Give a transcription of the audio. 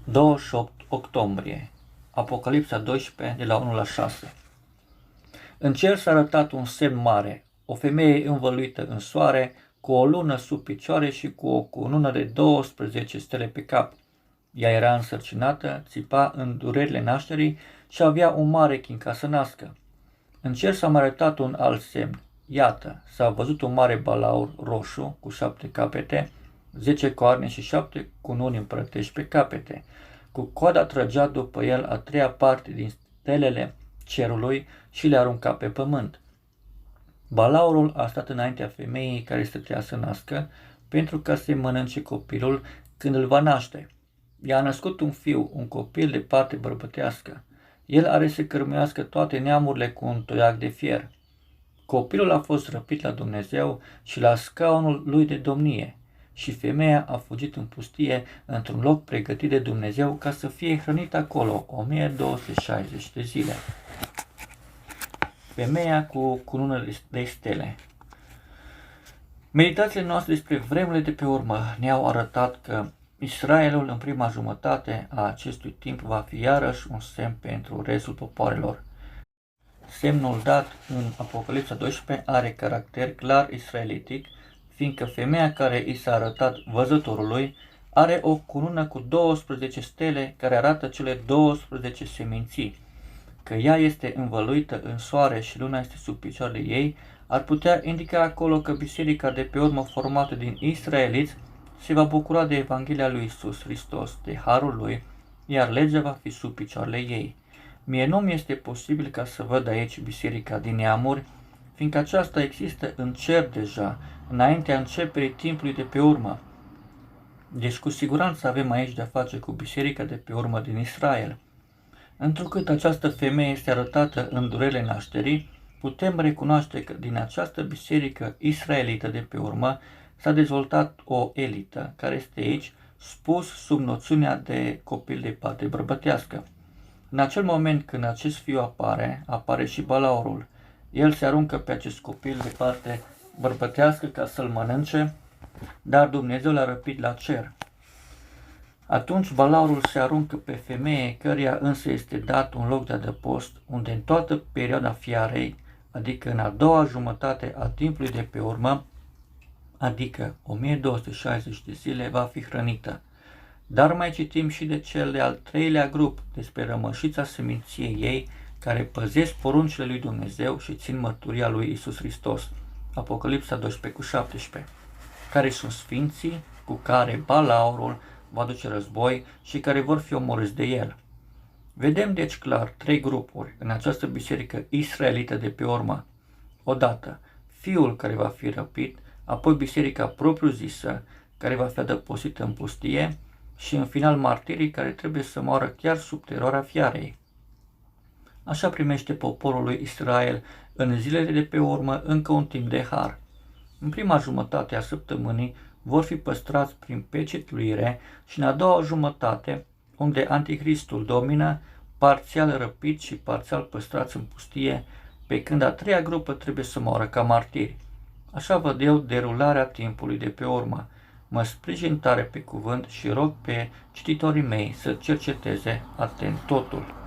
28 octombrie, Apocalipsa 12, de la 1 la 6. În cer s-a arătat un semn mare, o femeie învăluită în soare, cu o lună sub picioare și cu o cunună de 12 stele pe cap. Ea era însărcinată, țipa în durerile nașterii și avea un mare chin ca să nască. În cer s-a mai arătat un alt semn. Iată, s-a văzut un mare balaur roșu cu 7 capete, 10 coarne și 7 cununi împărătești pe capete. Cu coada trăgea după el a treia parte din stelele cerului și le arunca pe pământ. Balaurul a stat înaintea femeii care stătea să nască, pentru ca să mănânce copilul când îl va naște. Ea a născut un fiu, un copil de parte bărbătească. El are să cărmuiască toate neamurile cu un toiac de fier. Copilul a fost răpit la Dumnezeu și la scaunul lui de domnie, și femeia a fugit în pustie într-un loc pregătit de Dumnezeu ca să fie hrănită acolo 1260 de zile. Femeia cu cunună de stele. Meditațiile noastre despre vremurile de pe urmă ne-au arătat că Israelul în prima jumătate a acestui timp va fi iarăși un semn pentru restul popoarelor. Semnul dat în Apocalipsa 12 are caracter clar israelitic, fiindcă femeia care i s-a arătat văzătorului are o cunună cu 12 stele care arată cele 12 seminții. Că ea este învăluită în soare și luna este sub picioarele ei, ar putea indica acolo că biserica de pe urmă formată din israeliți se va bucura de Evanghelia lui Isus Hristos, de harul lui, iar legea va fi sub picioarele ei. Mie nu mi este posibil ca să văd aici biserica din neamuri, fiindcă aceasta există în cer deja, înaintea începerii timpului de pe urmă. Deci cu siguranță avem aici de-a face cu biserica de pe urmă din Israel. Întrucât această femeie este arătată în durerile nașterii, putem recunoaște că din această biserică israelită de pe urmă s-a dezvoltat o elită, care este aici spus sub noțiunea de copil de parte bărbătească. În acel moment când acest fiu apare și balaurul. El se aruncă pe acest copil de parte bărbătească ca să-l mănânce, dar Dumnezeu l-a răpit la cer. Atunci balaurul se aruncă pe femeie, căreia însă este dat un loc de adăpost, unde în toată perioada fiarei, adică în a doua jumătate a timpului de pe urmă, adică 1260 de zile, va fi hrănită. Dar mai citim și de cel de-al treilea grup, despre rămășița seminției ei, care păzesc poruncile lui Dumnezeu și țin mărturia lui Isus Hristos. Apocalipsa 12:17, care sunt sfinții cu care balaurul va duce război și care vor fi omorâți de el. Vedem deci clar trei grupuri în această biserică israelită de pe urmă. Odată, fiul care va fi răpit, apoi biserica propriu-zisă, care va fi adăpostită în pustie, și în final martirii care trebuie să moară chiar sub teroarea fiarei. Așa primește poporul lui Israel în zilele de pe urmă încă un timp de har. În prima jumătate a săptămânii vor fi păstrați prin pecetluire și în a doua jumătate, unde Anticristul domină, parțial răpiți și parțial păstrați în pustie, pe când a treia grupă trebuie să moară ca martiri. Așa văd eu derularea timpului de pe urmă. Mă sprijin tare pe cuvânt și rog pe cititorii mei să cerceteze atent totul.